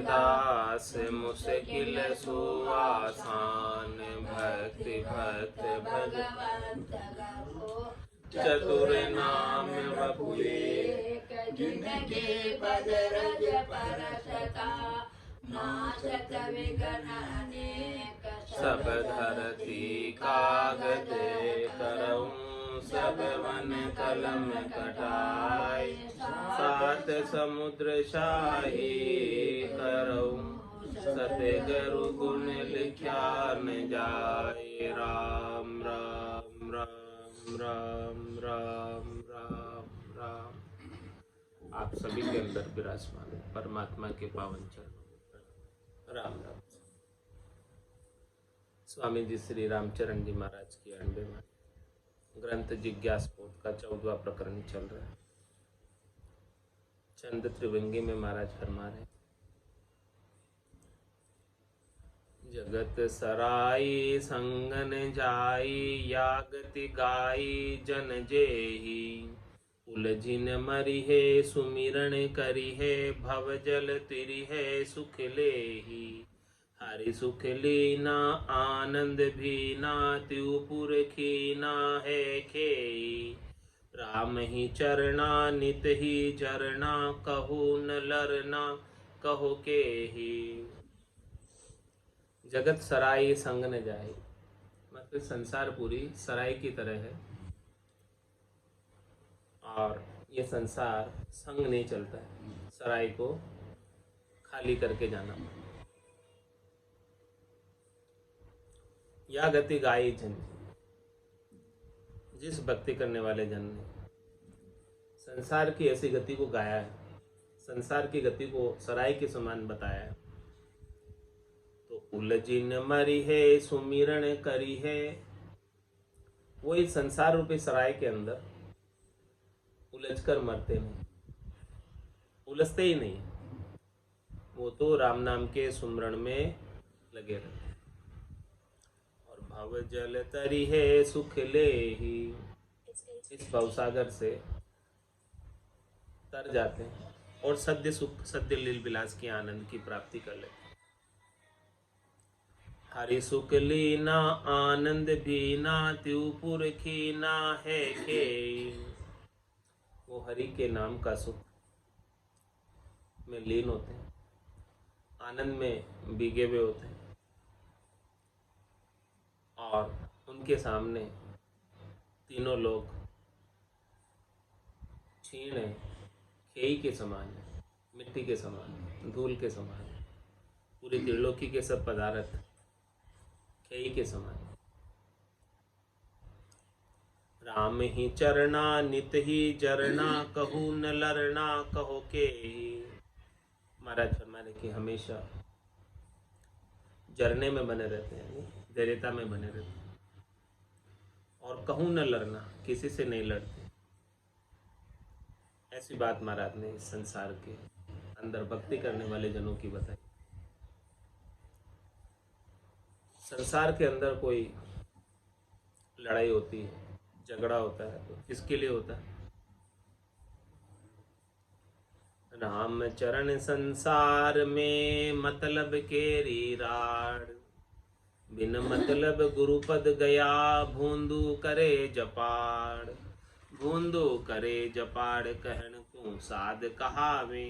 दास मुश्किल सुआसान, भक्ति भक्त भगवंत गो। चतुर नाम बबुए जिनके पद रज परसता, नाशत विघ्न अनेक सब धरती कागज करऊं, सब वन कलम कटाई, सात समुद्र शाही करऊं, सतगुरु गुण लिख्या न जाए। राम राम राम राम राम राम राम। आप सभी के अंदर विराजमान है परमात्मा के पावन चरणों। राम राम। स्वामी जी श्री रामचरण जी महाराज की 98वां ग्रंथ जिज्ञासबोध का 14वां प्रकरण चल रहा है। चंद त्रिभंगी में महाराज फरमा रहे, जगत सराई संगन जाई, या गति गाई जन जेही, उलझिन मरी है सुमिरन करी है, भव जल तिरी है सुख लेही, हरि सुख लीना आनंद भीना, त्युपुर खीना है खेई, राम ही चरना नित ही झरना, कहू न लरना कहो के ही। जगत सराय संग न जाए, मतलब संसार पूरी सराय की तरह है और ये संसार संग नहीं चलता है, सराय को खाली करके जाना पड़ता। या गति गाई जन, जिस भक्ति करने वाले जन ने संसार की ऐसी गति को गाया है, संसार की गति को सराय के समान बताया है, तो उलझिन मरी है सुमिरन करी है, वो इस संसार रूपी सराय के अंदर उलझकर मरते नहीं, उलझते ही नहीं, वो तो राम नाम के सुमरण में लगे रहते। और भव जल तरी है सुख ले ही, इस भवसागर से तर जाते हैं और सद्य सुख सद्य लील विलास की आनंद की प्राप्ति कर लेते हैं। हरि सुख लीना आनंद भीना, त्युपुर खीना है खेई, वो हरि के नाम का सुख में लीन होते हैं, आनंद में भीगे हुए होते हैं और उनके सामने तीनों लोग क्षीण है, खेई के समान है, मिट्टी के समान है, धूल के समान है, पूरी त्रिलोकी के सब पदार्थ खेई के समान है। राम ही चरना नित ही जरना, कहू न लरना कहो के ही। महाराज फरमाने की हमेशा जरने में बने रहते हैं, धैर्यता में बने रहते हैं, और कहूँ न लड़ना, किसी से नहीं लड़ते। ऐसी बात महाराज ने इस संसार के अंदर भक्ति करने वाले जनों की बताई। संसार के अंदर कोई लड़ाई होती है, झगड़ा होता है, तो किसके लिए होता है? राम चरण संसार में मतलब केरी राड़, बिन मतलब गुरुपद गया भूंदू करे जपाड़, भूंदू करे जपाड़ कहन को साध कहावे,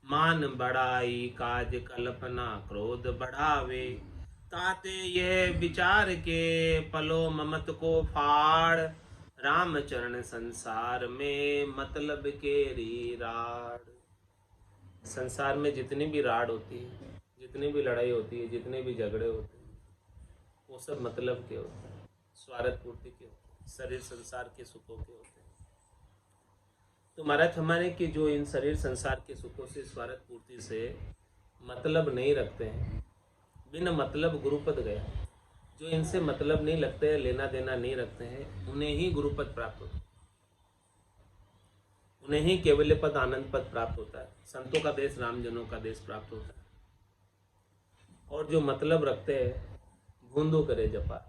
मान बढ़ाई काज कल्पना क्रोध बढ़ावे, ताते यह विचार के पलो ममत को फाड़, राम चरण संसार में मतलब केरी राड़। संसार में जितनी भी राड़ होती है, जितनी भी लड़ाई होती है, जितने भी झगड़े होते हैं, वो सब मतलब के होते हैं, स्वार्थ पूर्ति के होते हैं, शरीर संसार के सुखों के होते हैं। तो महाराज हमारे कि जो इन शरीर संसार के सुखों से, स्वार्थ पूर्ति से मतलब नहीं रखते हैं, बिना मतलब गुरुपद गया, जो इनसे मतलब नहीं लगते हैं, लेना देना नहीं रखते हैं, उन्हें ही गुरुपद प्राप्त होता है, उन्हें ही केवल पद आनंद पद प्राप्त होता है, संतों का देश रामजनों का देश प्राप्त होता है। और जो मतलब रखते हैं, भूंदू करे जपा,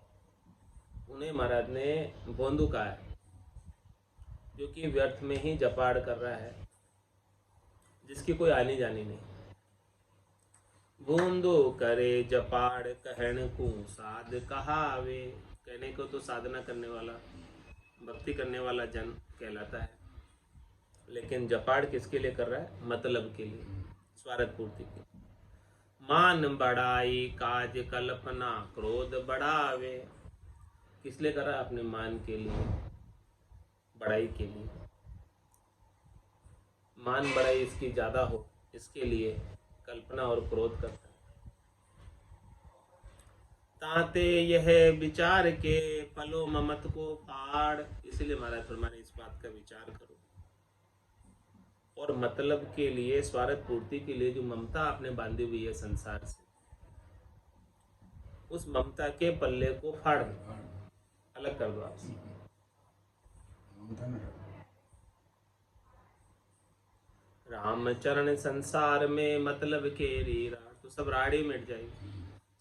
उन्हें महाराज ने भोंदू कहा है, जो कि व्यर्थ में ही जपाड़ कर रहा है, जिसकी कोई आनी जानी नहीं, भूंदो करे जपाड़ कहन को साध कहावे। कहने को तो साधना करने वाला, भक्ति करने वाला जन कहलाता है, लेकिन जपाड़ किसके लिए कर रहा है? मतलब के लिए, स्वार्थ पूर्ति के लिए। मान बढ़ाई काज कल्पना क्रोध बढ़ावे। किस लिए कर रहा है? अपने मान के लिए, बढ़ाई के लिए। मान बढ़ाई इसकी ज्यादा हो इसके लिए कल्पना और क्रोध करता है। ताते यह विचार के फलो ममत को फाड़। इसलिए महाराज फरमाने इस बात का विचार करो, और मतलब के लिए, स्वार्थ पूर्ति के लिए जो ममता आपने बांधी हुई है संसार से, उस ममता के पल्ले को फाड़ दो, अलग कर दो आपसे। रामचरण संसार में मतलब के रीरा। तो सब राड़ी मिट जाएगी,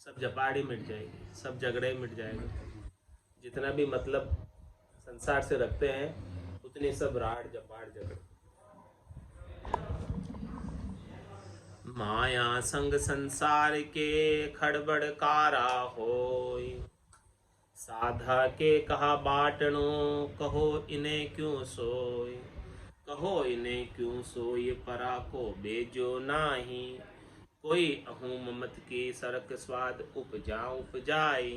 सब जपाड़ी मिट जाएगी, सब झगड़े मिट जाएंगे। जितना भी मतलब संसार से रखते हैं उतनी सब राड़ जपाड़ झगड़े। माया संग संसार के खड़बड़ कारा होय। साधा के कहा बाटनो कहो इन्हें क्यों सोय। कहो इन्हें क्यों सोय परा को बेजो नाही। कोई अहू ममत की सरक स्वाद उपजाई।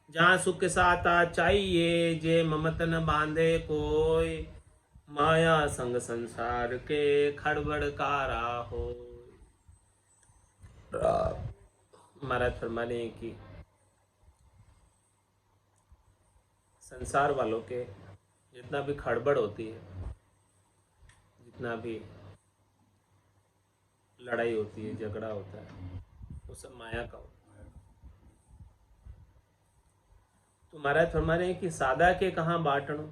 जहाँ सुख साता चाहिए जे ममत न बांधे कोई। माया संग संसार के खड़बड़ कारा हो। महाराज फरमाने की संसार वालों के जितना भी खड़बड़ होती है, जितना भी लड़ाई होती है, झगड़ा होता है, वो सब माया का होता है। तो महाराज फरमाने हैं कि सादा के कहाँ बाटणो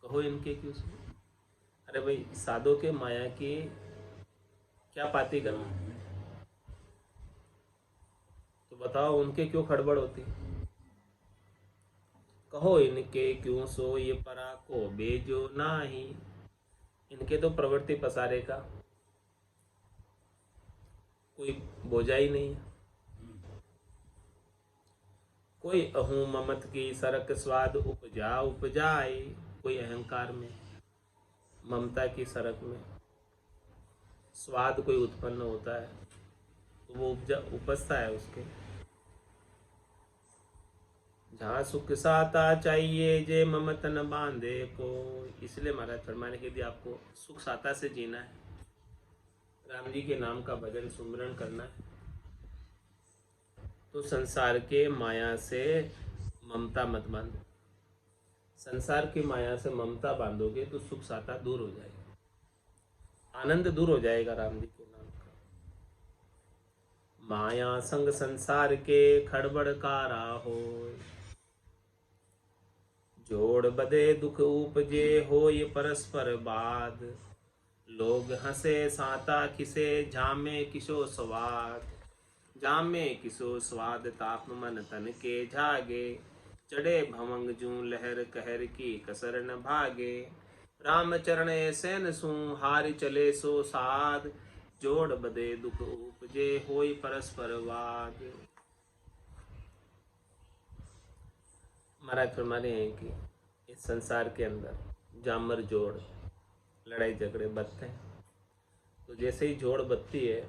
कहो इनके क्यों सुनो। अरे भाई, साधो के माया की क्या पाती करना, तो बताओ उनके क्यों खड़बड़ होती। कहो इनके क्यों सो ये परा को बेजो नाही। इनके तो प्रवृत्ति पसारे का कोई बोझा ही नहीं है। कोई अहू ममत की सरक स्वाद उपजाए। कोई अहंकार में, ममता की सरक में स्वाद कोई उत्पन्न होता है तो वो उपजता है उसके। जहाँ सुख साता चाहिए जे ममत न बांधे को। इसलिए महाराज फरमाने के लिए आपको सुख साता से जीना है, राम जी के नाम का भजन सुमिरन करना है, तो संसार के माया से ममता मत बांधो। संसार की माया से ममता बांधोगे तो सुख साता दूर हो जाएगा, आनंद दूर हो जाएगा राम जी के नाम का। माया संग संसार के खड़बड़ कारा हो। जोड़ बदे दुख उपजे हो ये परस्पर बाद। लोग हंसे साता किसे झामे किसो स्वाद। जामे किसो स्वाद ताप मन तन के जागे। चढ़े भवंग जू लहर कहर की कसर न भागे। राम चरण सैन सू हारि चले सो साध। जोड़ बदे दुख उपजे होई परस्पर वाद। महाराज फरमाने हैं कि इस संसार के अंदर जामर जोड़ लड़ाई झगड़े बदते हैं, तो जैसे ही जोड़ बदती है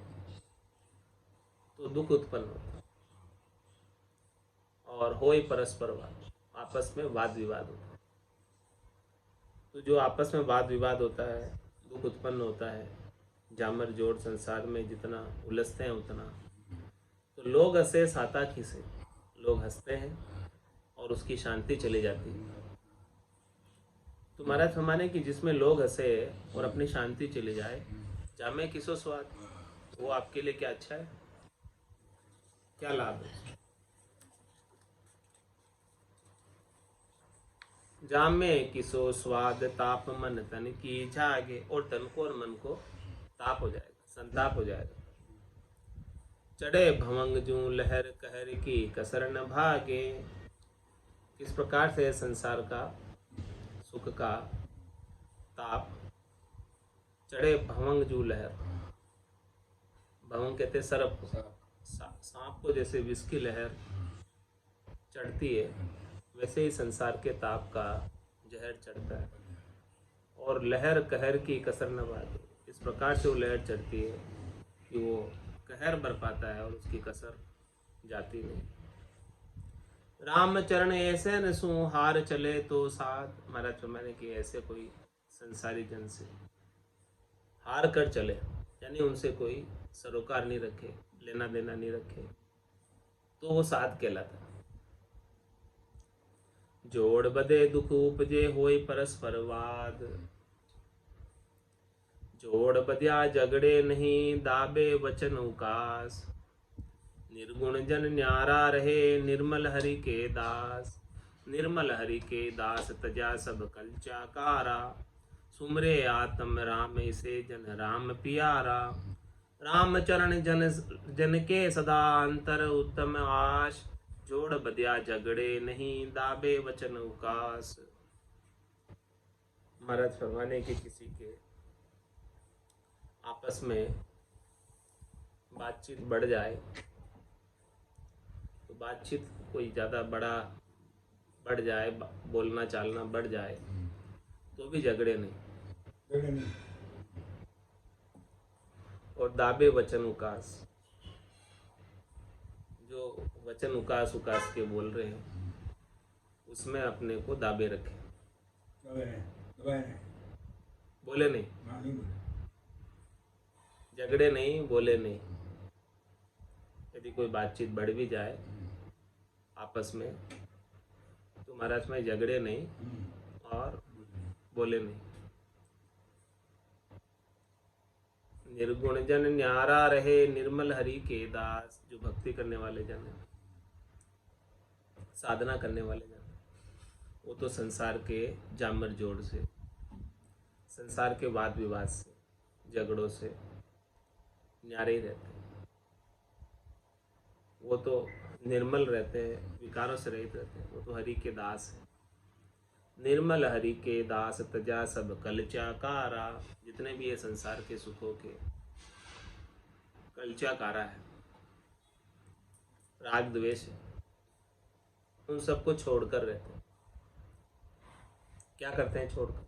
तो दुख उत्पन्न होता है और होई परस्पर वाद, आपस में वाद विवाद होता है। तो जो आपस में वाद विवाद होता है, दुख उत्पन्न होता है, जामर जोड़ संसार में जितना उलझते हैं उतना, तो लोग हंसे साता खीसे, लोग हंसते हैं और उसकी शांति चली जाती है। तो महाराज फरमाने कि जिसमें लोग हंसे और अपनी शांति चली जाए, जामे किसो स्वाद, वो आपके लिए क्या अच्छा है, क्या लाभ है। जामे किसो स्वाद ताप मन तन की जागे। और तन को और मन को ताप हो जाएगा, संताप हो जाएगा। चढ़े भवंग जू लहर कहर की कसर न भागे। किस प्रकार से संसार का सुख का ताप चढ़े भवंग जू लहर, भवंग कहते सर्प को, सांप को जैसे विष की लहर चढ़ती है, वैसे ही संसार के ताप का जहर चढ़ता है। और लहर कहर की कसर न बाटे, इस प्रकार से वो लहर चढ़ती है कि वो कहर बरपाता है और उसकी कसर जाती नहीं। राम चरण ऐसे न सू हार चले तो साथ, महाराज फरमाने कि ऐसे कोई संसारी जन से हार कर चले, यानी उनसे कोई सरोकार नहीं रखे, लेना देना नहीं रखे, तो वो साथ कहलाता। जोड़ बदे दुख उपजे होय परस्पर वाद, जोड़ बदिया झगड़े नहीं दाबे वचन उकास, निर्गुण जन न्यारा रहे निर्मल हरि के दास, निर्मल हरि के दास तजा सब कलचा कारा, सुमरे आत्म राम से जन राम पियारा, राम चरण जन जन के सदा अंतर उत्तम आश, जोड़ बदिया झगड़े नहीं दाबे वचन उकास। महाराज फरमाने की किसी के आपस में बातचीत बढ़ जाए, तो बातचीत कोई ज़्यादा बड़ा बढ़ जाए, बोलना चालना बढ़ जाए, तो भी झगड़े नहीं। और दाबे वचन उकास, जो वचन उकास उकास के बोल रहे हैं उसमें अपने को दाबे रखे, बोले नहीं, झगड़े नहीं, बोले नहीं। यदि कोई बातचीत बढ़ भी जाए आपस में, तो महाराज में झगड़े नहीं और बोले नहीं। निर्गुण जन न्यारा रहे निर्मल हरि के दास, जो भक्ति करने वाले जन हैं, साधना करने वाले जन, वो तो संसार के जामर जोड़ से, संसार के वाद विवाद से, झगड़ों से न्यारे ही रहते हैं। वो तो निर्मल रहते हैं, विकारों से रहित रहते हैं, वो तो हरि के दास हैं। निर्मल हरि के दास तजा सब कलचाकारा, जितने भी ये संसार के सुखों के कलचाकारा है, राग द्वेष है, उन सबको छोड़कर रहते हैं। क्या करते हैं छोड़कर?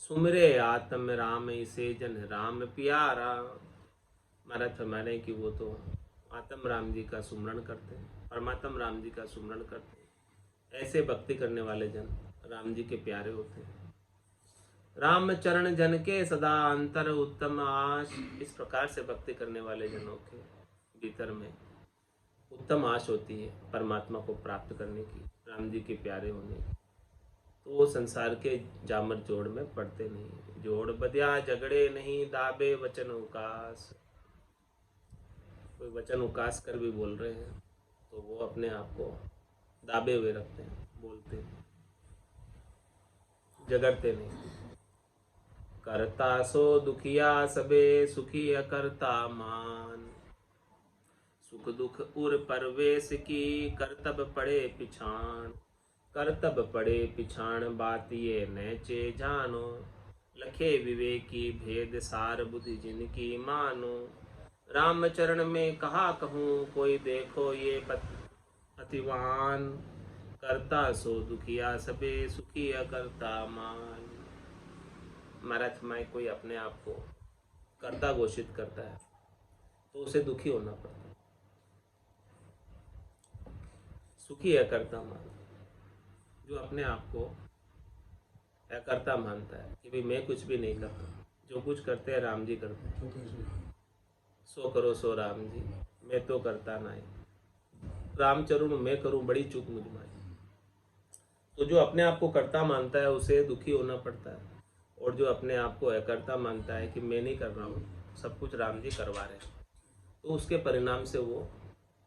सुमरे आत्म राम से जन राम प्यारा। महाराज फरमाने कि वो तो आत्म राम जी का सुमरण करते हैं, परमात्म राम जी का सुमरण करते हैं। ऐसे भक्ति करने वाले जन राम जी के प्यारे होते हैं। राम चरण जन के सदा अंतर उत्तम आश, इस प्रकार से भक्ति करने वाले जनों के भीतर में उत्तम आश होती है परमात्मा को प्राप्त करने की, राम जी के प्यारे होने की। तो वो संसार के जामर जोड़ में पड़ते नहीं। जोड़ बदिया झगड़े नहीं दाबे वचन उकास, कोई वचन उकास कर भी बोल रहे हैं तो वो अपने आप को दाबे हुए रखते हैं, बोलते हैं, झगड़ते नहीं। करता सो दुखिया सबे सुखी अकर्ता मान, सुख दुख उर परवेश की करतब पड़े पिछाण, करतब पड़े पिछाण बात ये नैचे जानो, लखे विवेकी भेद सार बुद्धि जिनकी मानो, राम चरण में कहा कहूँ कोई देखो ये अतिवान, करता सो दुखिया सबे सुखी अकर्ता मान। महाराज माई कोई अपने आप को कर्ता घोषित करता है तो उसे दुखी होना पड़ता है। सुखी अकर्ता मान, जो अपने आप को अकर्ता मानता है कि भाई मैं कुछ भी नहीं करता, जो कुछ करते हैं राम जी करते हैं, सो करो सो राम जी, मैं तो करता नहीं, राम चरण मैं करूं बड़ी चूक मुझ में। तो जो अपने आप को कर्ता मानता है उसे दुखी होना पड़ता है, और जो अपने आप को अकर्ता मानता है कि मैं नहीं कर रहा हूँ, सब कुछ राम जी करवा रहे हैं, तो उसके परिणाम से वो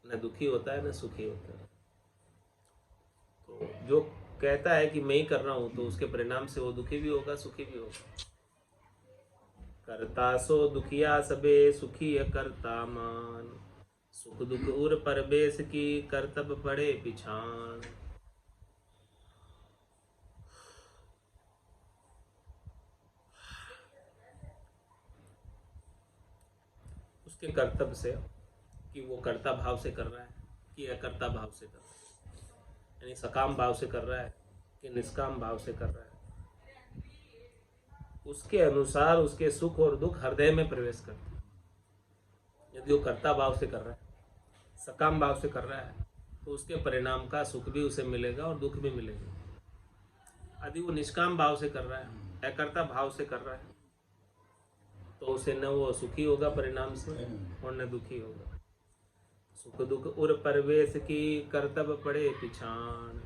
न दुखी होता है न सुखी होता है। तो जो कहता है कि मैं ही कर रहा हूँ तो उसके परिणाम से वो दुखी भी होगा सुखी भी होगा। करता सो दुखिया सबे सुखी अकर्ता मान, सुख दुख उर परवेश की करतब पड़े पिछाण। उसके कर्तव्य से कि वो कर्ता भाव से कर रहा है कि अकर्ता भाव से कर रहा है, यानी सकाम भाव से कर रहा है कि निष्काम भाव से कर रहा है, उसके अनुसार उसके सुख और दुख हृदय में प्रवेश करते हैं। यदि वो कर्ता भाव से कर रहा है, सकाम भाव से कर रहा है, तो उसके परिणाम का सुख भी उसे मिलेगा और दुख भी मिलेगा। यदि वो निष्काम भाव से कर रहा है, अकर्ता भाव से कर रहा है, तो उसे न वो सुखी होगा परिणाम से और न दुखी होगा। सुख दुख उर परवेश की कर्तव्य पड़े पिछाण,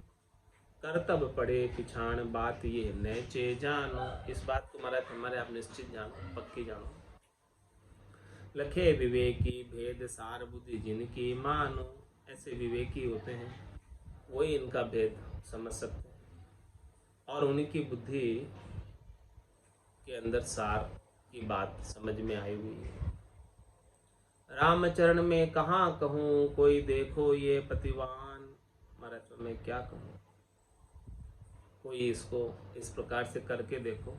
कर्तव्य पड़े पिछाण बात ये नैचे जानो। इस बात को हमारे आप निश्चित जानो, पक्की जानो। लखे विवेकी भेद सार बुद्धि जिनकी मानो। ऐसे विवेकी होते हैं, वही इनका भेद समझ सकते हैं और उन्हीं की बुद्धि के अंदर सार की बात समझ में आई हुई है। रामचरण में कहाँ कहूँ, कोई देखो ये पतिवान। महाराज मैं क्या कहूँ, कोई इसको इस प्रकार से करके देखो।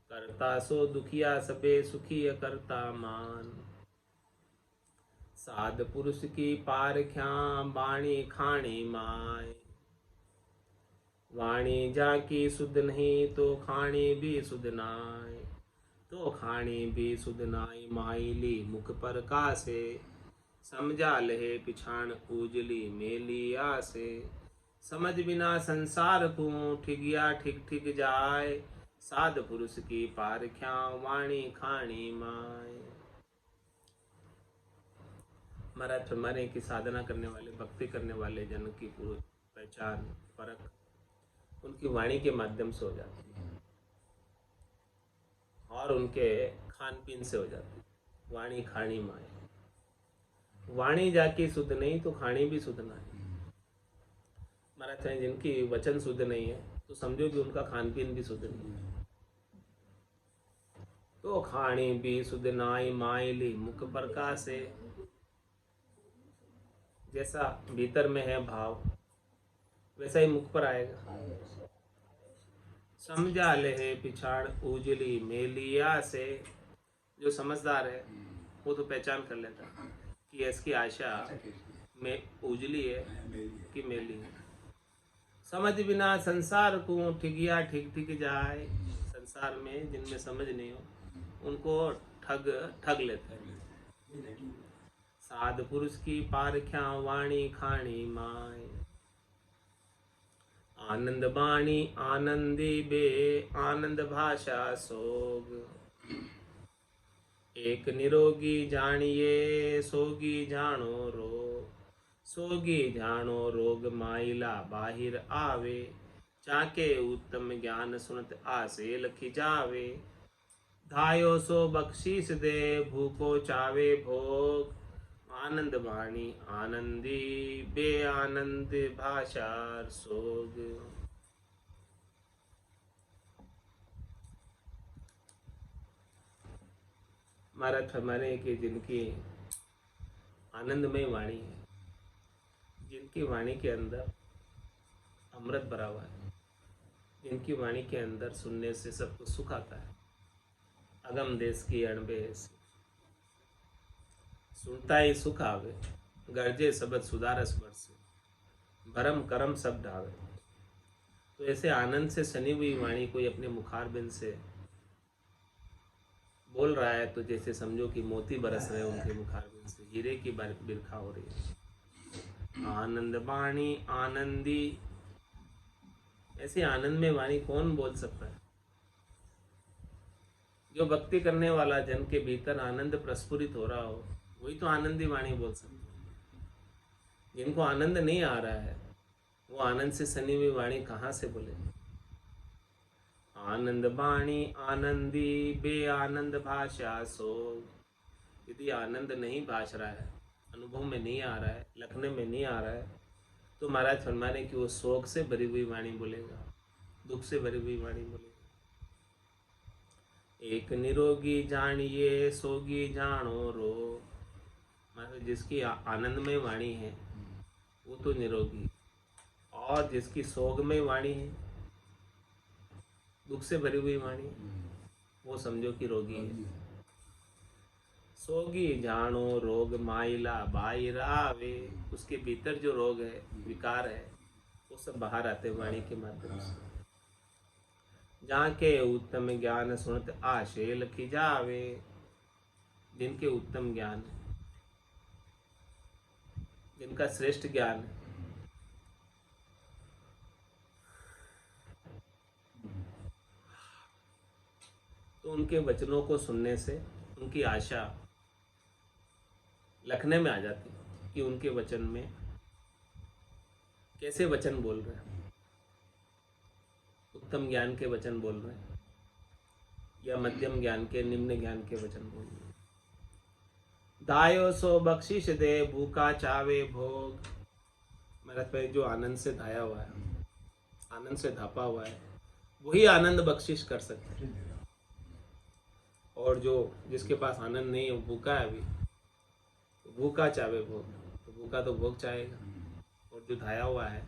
करता सो दुखिया सबे सुखी करता मान। साध पुरुष की पारख्या बाणी खाणी माय। वाणी जाकी शुद्ध नहीं तो खाणी भी शुद्ध नाय। तो खाणी भी शुद्ध नाई माइली मुख पर कासे। समझा लहे पिछाण उजली मेली आसे। समझ बिना संसार को ठिगिया ठिक ठिक जाए। साध पुरुष की पारख्या वाणी खाणी माय। महाराज फरमाने की साधना करने वाले, भक्ति करने वाले जन की पूरी पहचान परख उनकी वाणी के माध्यम से हो जाती है और उनके खान पीन से हो जाती है। वाणी खाणी माय। वाणी जाकी शुद्ध नहीं तो खाणी भी शुद्ध ना है। महाराज जिनकी वचन शुद्ध नहीं है तो समझो कि उनका खान पीन भी शुद्ध नहीं है। तो खाणी भी शुद्ध नाई माइली मुख प्रकाश से। जैसा भीतर में है भाव वैसा ही मुख पर आएगा। समझा ले पिछाड़ उजली मेलिया से। जो समझदार है वो तो पहचान कर लेता कि इसकी आशा में उजली है कि मेली है। समझ बिना संसार को ठिगिया ठिक ठिक जाए। संसार में जिनमें समझ नहीं हो उनको ठग लेते हैं। साध पुरुष की पारख्या वाणी खाणी माय। आनंद बाणी आनंदी बे आनंद भाषा सोग। एक निरोगी जानिए सोगी जानो रोग। सोगी जानो रोग माइला बाहिर आवे। चाके उत्तम ज्ञान सुनत आसे लखी जावे। धायो सो बख्शीस दे भूको चावे भोग। आनंद वाणी आनंदी बे आनंद भाषा सोग। महाराज फरमाने कि जिनकी आनंदमय वाणी है, जिनकी वाणी के अंदर अमृत भरा हुआ है, जिनकी वाणी के अंदर सुनने से सबको सुख आता है। अगम देश की अणबे सुनता ही सुख आवे। गर्जे सबद सुधारस बरसे। भरम करम सब ढावे। तो ऐसे आनंद से सनी हुई वाणी कोई अपने मुखारबिंद से बोल रहा है तो जैसे समझो कि मोती बरस रहे उनके मुखारबिंद से, हीरे की बिरखा हो रही है। आनंद वाणी आनंदी। ऐसे आनंद में वाणी कौन बोल सकता है? जो भक्ति करने वाला जन के भीतर आनंद प्रस्फुरित हो रहा हो वही तो आनंदी वाणी बोल सकते हैं। जिनको आनंद नहीं आ रहा है वो आनंद से सनी हुई वाणी कहाँ से बोले? आनंद वाणी आनंदी बे आनंद भाषा सो। यदि आनंद नहीं भाष रहा है, अनुभव में नहीं आ रहा है, लखने में नहीं आ रहा है, तो महाराज फरमाने की वो शोक से भरी हुई वाणी बोलेगा, दुख से भरी हुई वाणी बोलेगा। एक निरोगी जानिए सोगी जानो रो। मतलब जिसकी आनंदमय वाणी है वो तो निरोगी, और जिसकी सोगमय वाणी है, दुख से भरी हुई वाणी, वो समझो कि रोगी है। सोगी जानो रोग माइला बाहिर आवे। उसके भीतर जो रोग है, विकार है, वो सब बाहर आते वाणी के माध्यम से। जहाँ के उत्तम ज्ञान सुनत आशे लखी जावे। जिनके उत्तम ज्ञान है, जिनका श्रेष्ठ ज्ञान है, तो उनके वचनों को सुनने से उनकी आशा लखने में आ जाती है कि उनके वचन में कैसे वचन बोल रहे हैं, उत्तम ज्ञान के वचन बोल रहे हैं या मध्यम ज्ञान के, निम्न ज्ञान के वचन बोल रहे हैं। दायो सो बख्शिश दे भूखा चावे भोग। मेरा भाई जो आनंद से धाया हुआ है, आनंद से धापा हुआ है, वही आनंद बख्शिश कर सकते हैं। और जो जिसके पास आनंद नहीं है, वो भूखा है अभी, तो भूखा चावे भोग, तो भूखा तो भोग चाहेगा। और जो धाया हुआ है,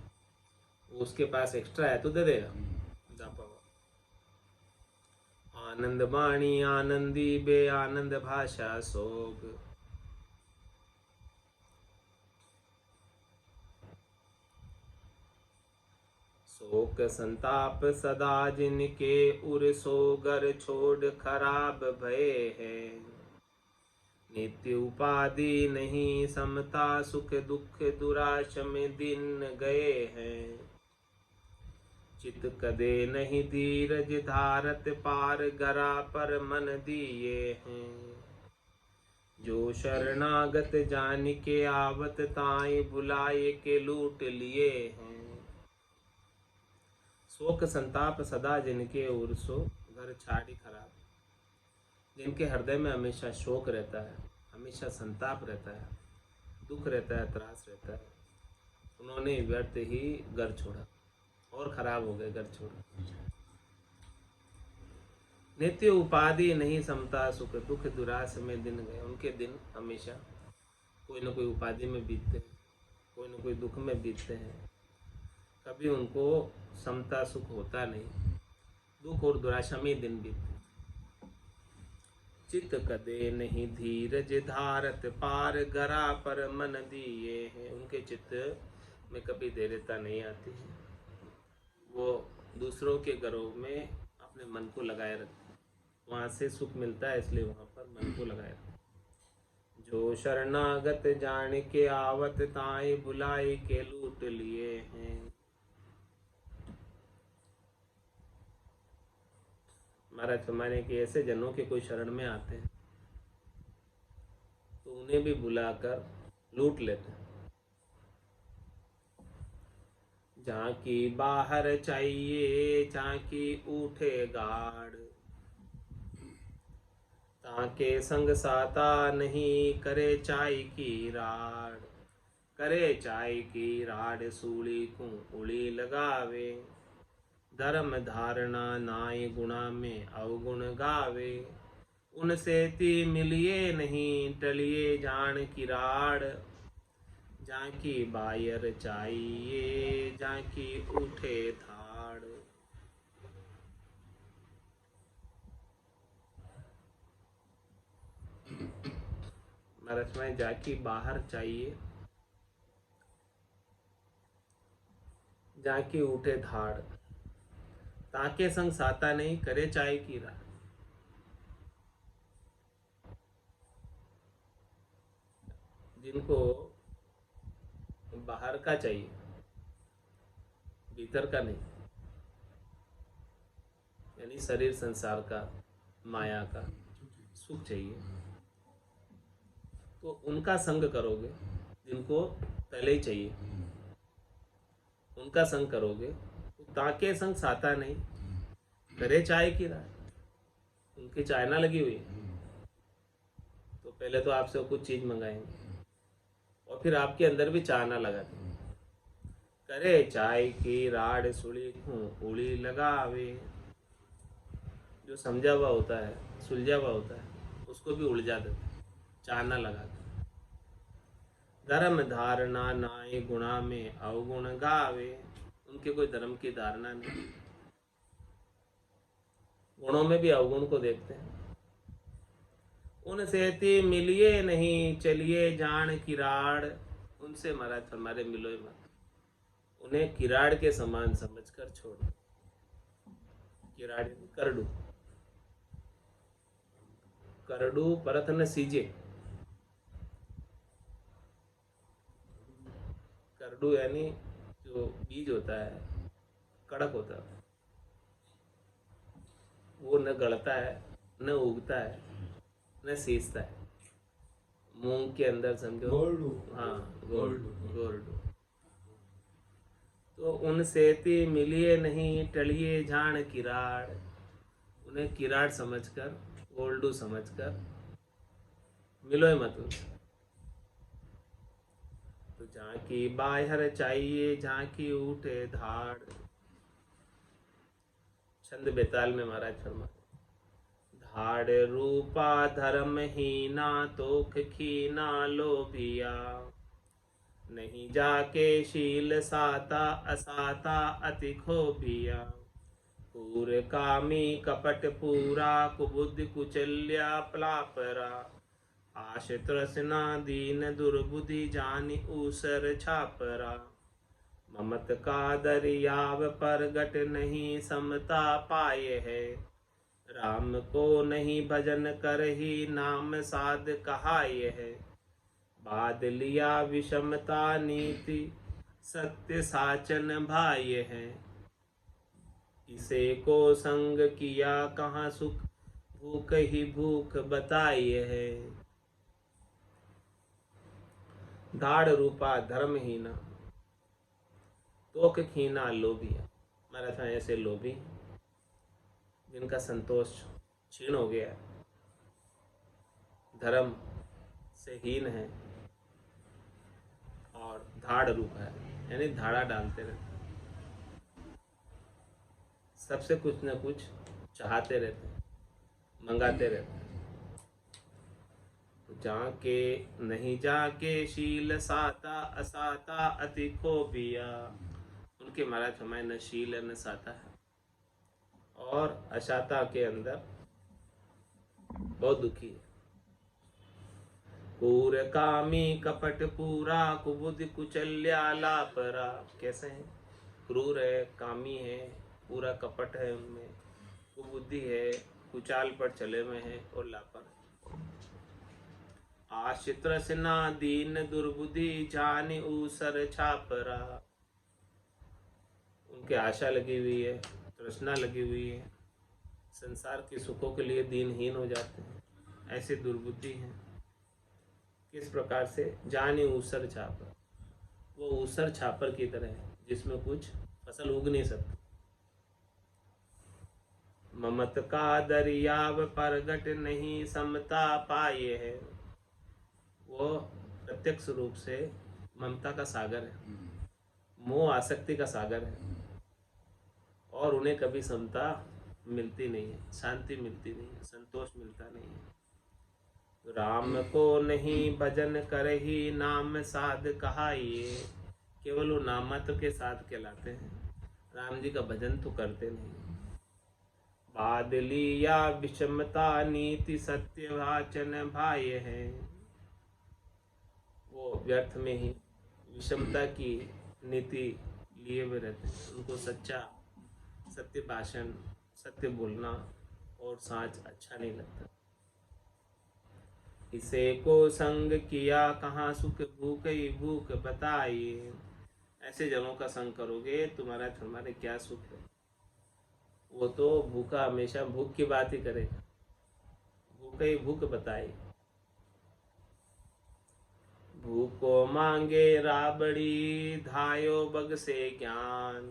वो उसके पास एक्स्ट्रा है तो दे देगा, धापा हुआ। आनंद बाणी आनंदी बे आनंद भाषा सोग। शोक संताप सदा जिनके उर सोगर छोड़ खराब भय है। नित्य उपाधि नहीं समता सुख दुख दुराश में दिन गए हैं। चित कदे नहीं धीरज धारत पार गरा पर मन दिए हैं। जो शरणागत जान के आवत ताई बुलाए के लूट लिए हैं। शोक संताप सदा जिनके उर्सो घर छाड़ी खराब। जिनके हृदय में हमेशा शोक रहता है, हमेशा संताप रहता है, दुख रहता है, त्रास रहता है, उन्होंने व्यर्थ ही घर छोड़ा और खराब हो गए घर छोड़ा। नित्य उपाधि नहीं समता सुख दुख दुरास में दिन गए। उनके दिन हमेशा कोई न कोई उपाधि में बीतते हैं, कोई न कोई दुख में बीतते हैं। कभी उनको समता सुख होता नहीं, दुख और दुराशा में दिन बीतते। चित कदे नहीं धीरज धारत पार गरा पर मन दिए हैं। उनके चित्त में कभी धैर्यता नहीं आती है, वो दूसरों के घरों में अपने मन को लगाए रखते, वहाँ से सुख मिलता है इसलिए वहाँ पर मन को लगाए रखते। जो शरणागत जान के आवत ताई बुलाए के लूट लिए हैं। महाराज फरमाने के ऐसे जनों के कोई शरण में आते हैं तो उन्हें भी बुलाकर लूट लेते हैं। जहाँ की बाहर चाहिए जहाँ की उठे गाड़। ताके संग साता नहीं करे चाय की राड़। करे चाय की राड़ सूली को उड़ी लगावे। धर्म धारणा नाय गुणा में अवगुण गावे। उनसे ती मिलिए नहीं टलिए जान की राड़। जहाँ की बायर चाहिए जहाँ की उठे थाड़। महाराज में जहाँ की बाहर चाहिए जहाँ की उठे धाड़। ताके संग साता नहीं करे चाय की राह। जिनको बाहर का चाहिए, भीतर का नहीं, यानी शरीर संसार का, माया का सुख चाहिए, तो उनका संग करोगे। जिनको पहले ही चाहिए उनका संग करोगे तो ताके संग साता नहीं करे चाय की राह। उनकी चाय ना लगी हुई तो पहले तो आपसे कुछ चीज मंगाएंगे और फिर आपके अंदर भी चाय ना लगा देंगे। करे चाय की राड सुली उड़ी लगावे। जो समझा हुआ होता है, सुलझा हुआ होता है, उसको भी उलझा देते, चाय ना लगाते। धर्म धारणा नाय गुणा में अवगुण गावे। उनके कोई धर्म की धारणा नहीं, गुणों में भी अवगुण को देखते हैं। उनसे ती मिलिए नहीं चलिए जान किराड़। उनसे महाराज हमारे मिलो मत, उन्हें किराड़ के समान समझकर छोड़ दो। किराड़ यानी करडू, करडू परत न सीजे। करडू यानी जो बीज होता है कड़क होता है, वो न गलता है, न उगता है, न सींचता है। मूंग के अंदर समझो गोल्डू। हाँ गोल्डू, गोल्डू। तो उनसे ती मिलिए नहीं टलिए जान किराड़। उन्हें किराड़ समझकर, गोल्डू समझकर मिलो मत उनसे। तो जहाँ की बाहर चाहिए जहाँ की उठे धाड़। छंद बेताल में महाराज फरमा, धाड़ रूपा धर्म हीना तोख खीना लोभिया। नहीं जाके शील साता असाता अति खोभिया। पूर कामी कपट पूरा कुबुद्धि कुचल्या पलापरा। आश तृष्णा दीन दुर्बुद्धि जानि ऊसर छापरा। ममत का दरियाव परगट नहीं समता पाए है। राम को नहीं भजन कर ही नाम साध कहाए है। बाद लिया विषमता नीति सत्य साचन भाई है। इसे को संग किया कहाँ सुख भूख ही भूख बताई है। धाड़ रूपा धर्महीना तोख खीना लोभिया। हमारा था ऐसे लोभी जिनका संतोष क्षीण हो गया, धर्म से हीन है और धाड़ रूप है यानी धाड़ा डालते रहते, सबसे कुछ न कुछ चाहते रहते, मंगाते रहते। जाके नहीं जाके शील साता असाता अति खोबिया। उनके महाराज हमारे न शील है न साता है, और अशाता के अंदर बहुत दुखी है। पूर कामी कपट पूरा कुबुद्धि कुचल्या लापरा। कैसे हैं? क्रूर है, कामी है, पूरा कपट है उनमें, कुबुद्धि है, कुचाल पर चले में है और लापर। आश्रित रसना दीन दुर्बुद्धि जानि ऊसर छापरा। उनके आशा लगी हुई है, तृष्णा लगी हुई है, संसार के सुखों के लिए दीनहीन हो जाते हैं, ऐसे दुर्बुद्धि हैं। किस प्रकार से? जानि ऊसर छापर, वो ऊसर छापर की तरह है जिसमें कुछ फसल उग नहीं सकती। ममत का दरियाव परगट नहीं समता पाए है। वो प्रत्यक्ष रूप से ममता का सागर है, मोह आसक्ति का सागर है, और उन्हें कभी समता मिलती नहीं है, शांति मिलती नहीं है, संतोष मिलता नहीं है। राम को नहीं भजन कर ही नाम साध कहाइए। केवल वो नाम मात्र के साथ कहलाते हैं, राम जी का भजन तो करते नहीं। बादली या विषमता नीति सत्य वाचन भाई है। वो व्यर्थ में ही विषमता की नीति लिए हुए रहते हैं। उनको सच्चा सत्य भाषण, सत्य बोलना और साच अच्छा नहीं लगता। इसे को संग किया कहाँ सुख भूख ही भूख बताइए। ऐसे जनों का संग करोगे तुम्हारा तुम्हारे क्या सुख है? वो तो भूखा हमेशा भूख की बात ही करेगा, भूख ही भूख बताए। भूखो मांगे राबड़ी धायो बग से ज्ञान।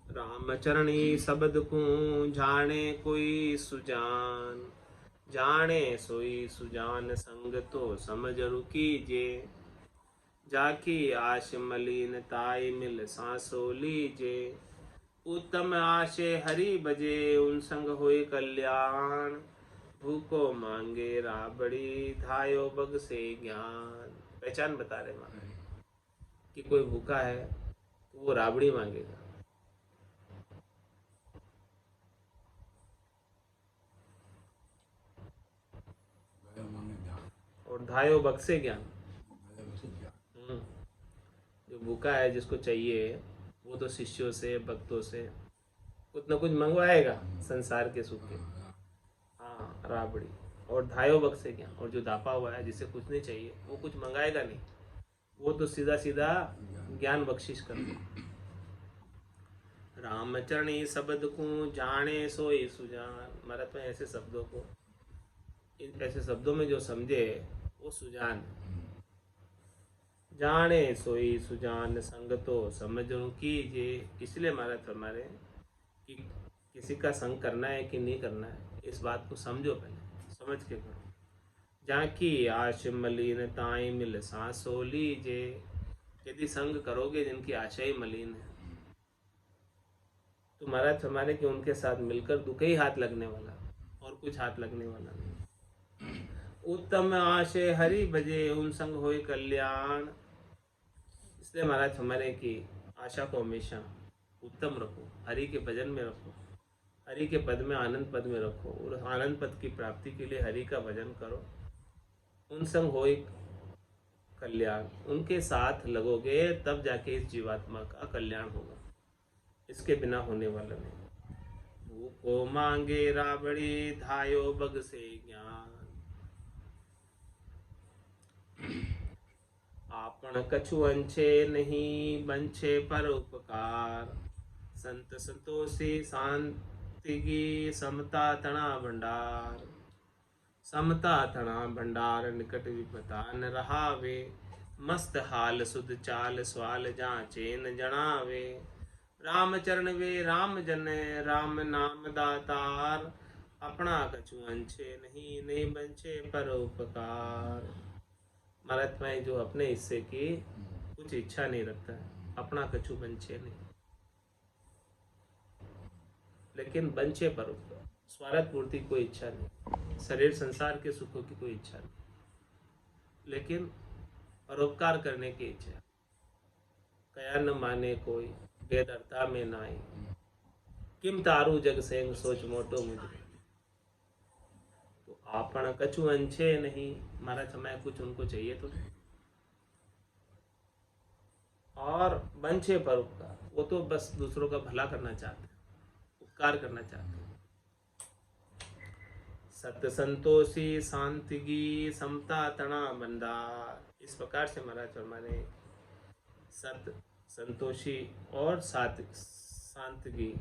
रामचरणी शब्द को जाने कोई सुजान। जाने सोई सुजान संग तो समझ रुकीजे। जाकी आश मलिन ताई मिल सांसो लीजे। उत्तम आशे हरि बजे उन संग होए कल्याण। भूखो मांगे राबड़ी धायो बग से ज्ञान। पहचान बता रहे मां कि कोई भूखा है तो वो राबड़ी मांगेगा, और धायो बक्से ज्ञान। हम्म, जो भूखा है जिसको चाहिए वो तो शिष्यों से भक्तों से कुछ ना कुछ मंगवाएगा संसार के सुख के। हाँ राबड़ी। और धायो बक्से ज्ञान, और जो दापा हुआ है जिसे कुछ नहीं चाहिए वो कुछ मंगाएगा नहीं, वो तो सीधा सीधा ज्ञान बख्शिश कर दे। रामचरणी शब्द को जाने सोई सुजान। महाराज में ऐसे शब्दों को, ऐसे शब्दों में जो समझे वो सुजान। जाने सोई सुजान संग तो समझ कीजिए। इसलिए महाराज हमारे कि किसी का संग करना है कि नहीं करना है इस बात को समझो, पहले समझ के करो। जाकी आश मलिन ताई मिल सांसो लीजे। यदि संग करोगे जिनकी आशा ही मलिन है तो महाराज हमारे कि उनके साथ मिलकर दुख ही हाथ लगने वाला, और कुछ हाथ लगने वाला नहीं। उत्तम आशे हरि भजे उन संग होए कल्याण। इसलिए महाराज हमारे की आशा को हमेशा उत्तम रखो, हरि के भजन में रखो, हरि के पद में, आनंद पद में रखो, और आनंद पद की प्राप्ति के लिए हरि का भजन करो। उन संग होए कल्याण, उनके साथ लगोगे तब जाके इस जीवात्मा का कल्याण होगा, इसके बिना होने वाला नहीं। भूखो मांगे राबड़ी धायो बग से ज्ञान। आपन कछु अंछे नहीं बंछे पर उपकार। संत संतोषी शांति की समता तणा भंडार। समता तणा भंडार निकट विपता न रहावे। मस्त हाल सुध चाल स्वाल जाचे न जनावे। राम चरण वे राम जन राम नाम दातार। अपना कछु अंछे नहीं नहीं बंछे पर उपकार। महाराज में जो अपने हिस्से की कुछ इच्छा नहीं रखता है, अपना कछु बंछे नहीं, लेकिन बंछे पर उपकार। स्वार्थ पूर्ति कोई इच्छा नहीं, शरीर संसार के सुखों की कोई इच्छा नहीं, लेकिन परोपकार करने की इच्छा। कया न माने कोई बेदरता में नाई। किम तारू जग सेंग सोच मोटो मुझे। तो आपन कछु अंछे नहीं, महाराज हमें कुछ उनको चाहिए तो नहीं। और बंछे पर उपकार, वो तो बस दूसरों का भला करना चाहते हैं, उपकार करना चाहते हैं। सत्य संतोषी शांति की समता तणा बंदार। इस प्रकार से महाराज हमारे सत्य संतोषी और शांति की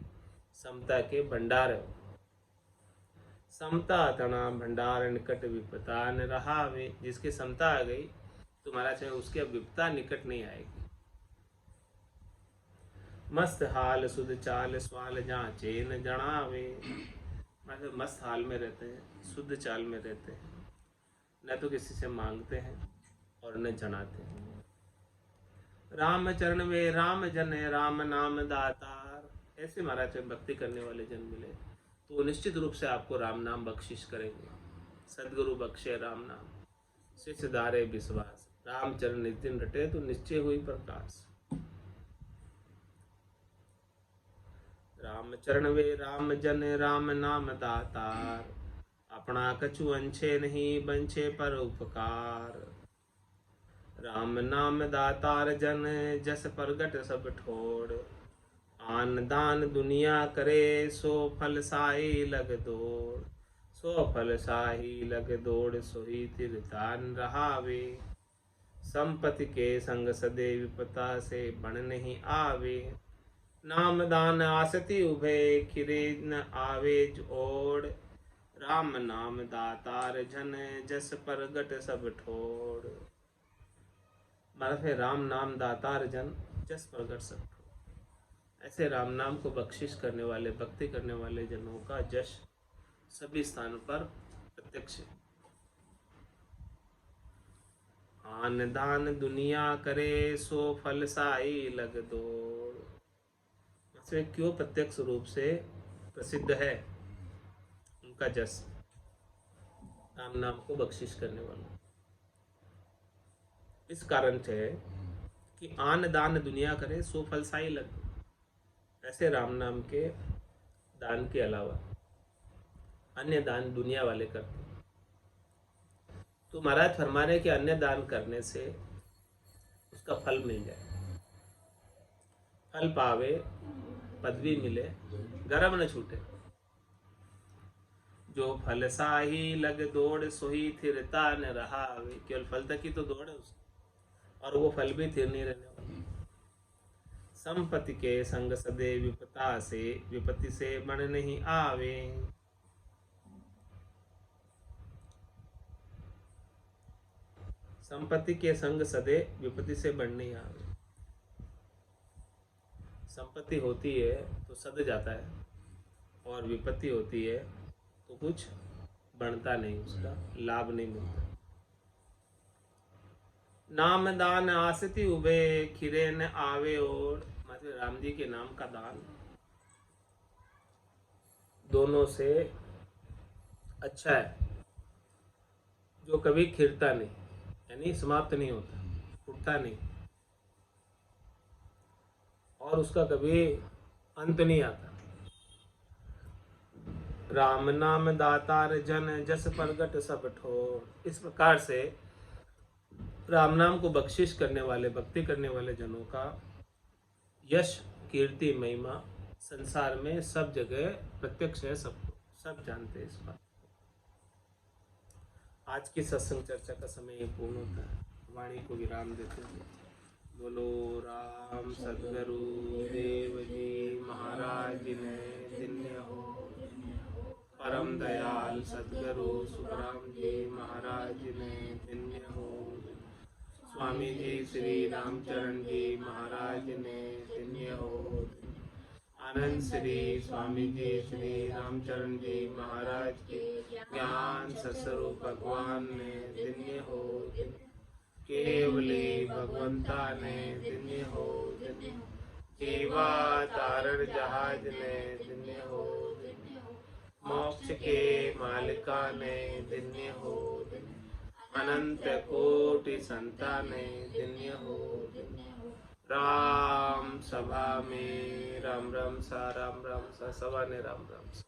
समता के भंडार है। समता तणा भंडार निकट विपता न रहावे। जिसकी समता आ गई तो महाराज उसके विपता निकट नहीं आएगी। मस्त हाल सुध चाल स्वाल जाचे न जनावे। मतलब मस्त हाल में रहते हैं, शुद्ध चाल में रहते हैं, न तो किसी से मांगते हैं और न जनाते हैं। राम चरण वे राम जन राम नाम दातार। ऐसे महाराज भक्ति करने वाले जन मिले तो निश्चित रूप से आपको राम नाम बख्शिश करेंगे। सदगुरु बख्शे राम नाम शिष्य धारे विश्वास। राम चरण निज दिन रटे तो निश्चय हुई प्रकाश। राम चरण वे राम जन राम नाम दातार। अपना कछु अंछे नहीं बंछे पर उपकार। राम नाम दातार जन जस प्रगट सब ठोड़। आन दान दुनिया करे सो फल साई लग दौड़। सो फल साही लग दौड़ सोही तिरतान रहावे। संपत्ति के संग सदैव पता से बण नहीं आवे। नाम दान आसति उभे खिरे न आवे ओड़। राम नाम दातार जन जस प्रगट सब ठोड़। भारत में राम नाम दातार जन जस प्रगट सब ठोड़। ऐसे राम नाम को बख्शिश करने वाले, भक्ति करने वाले जनों का जश सभी स्थानों पर प्रत्यक्ष है। आन दान दुनिया करे सो फल साई लग दौड़। इसमें क्यों प्रत्यक्ष रूप से प्रसिद्ध है उनका जस, राम नाम को बख्शिश करने वाला। इस कारण से कि आन दान दुनिया करे सो फल साई लग। ऐसे राम नाम के दान के अलावा अन्य दान दुनिया वाले करते, तो महाराज फरमा रहे कि अन्य दान करने से उसका फल मिल जाए, फल पावे, पदवी मिले, गर्भ न छूटे। जो फल साही लग दौड़ सोही थिरता न रहा, केवल फल तक ही तो दौड़ है उसकी, और वो फल भी थिर नहीं रहने वाला। संपत्ति के संग सदे विपता से, विपत्ति से बन नहीं आवे। संपत्ति के संग सदे विपत्ति से बढ़ नहीं आवे। संपत्ति होती है तो सद जाता है, और विपत्ति होती है तो कुछ बढ़ता नहीं, उसका लाभ नहीं मिलता। नाम दान आसती उबे खिरे न आवे, और मतलब राम जी के नाम का दान दोनों से अच्छा है, जो कभी खिरता नहीं, यानी समाप्त नहीं होता, उठता नहीं, और उसका कभी अंत नहीं आता। राम नाम दातार जन जस प्रगट सब ठोर। इस प्रकार से राम नाम को बख्शिश करने वाले, भक्ति करने वाले जनों का यश, कीर्ति, महिमा संसार में सब जगह प्रत्यक्ष है, सब जानते हैं इस बात। आज की सत्संग चर्चा का समय पूर्ण होता है, वाणी को विराम देते हैं। बोलो राम सद्गुरु देव जी महाराज ने धन्य हो। परम दयाल सद्गुरु सुखराम जी महाराज ने धन्य हो। स्वामी जी श्री रामचरण जी महाराज ने धन्य हो। आनंद श्री स्वामी जी श्री रामचरण जी महाराज के ज्ञान सस्वरूप भगवान ने धन्य हो। केवली भगवंता ने धन्य हो। केवा तारण जहाज ने धन्य हो। मोक्ष के मालिका ने धन्य हो। अनंत कोटि संताने धन्य हो। राम सभा में राम राम सा, राम राम सा, सभा ने राम राम सा।